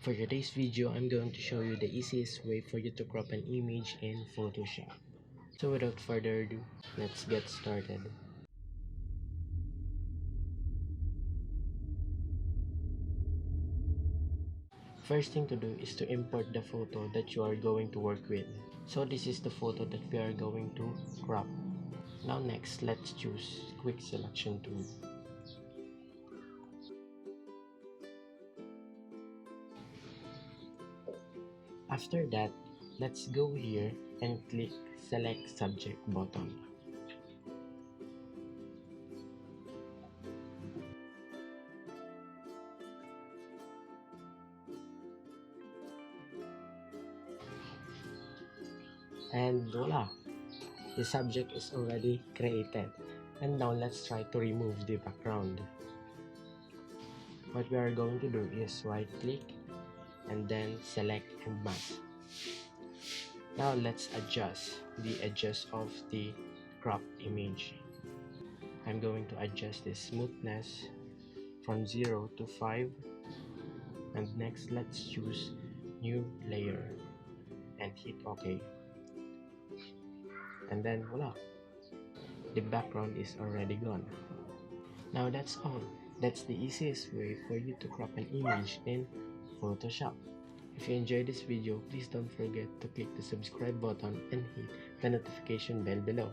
For today's video, I'm going to show you the easiest way for you to crop an image in Photoshop. So without further ado, let's get started. First thing to do is to import the photo that you are going to work with. So this is the photo that we are going to crop. Now next, let's choose quick selection tool. After that, let's go here and click select subject button. And voila! The subject is already created. And now let's try to remove the background. What we are going to do is right click and then select and mask. Now let's adjust the edges of the crop image. I'm going to adjust the smoothness from 0 to 5, and next let's choose new layer and hit OK. And then voila, the background is already gone. Now that's all. That's the easiest way for you to crop an image in Photoshop. If you enjoyed this video, please don't forget to click the subscribe button and hit the notification bell below.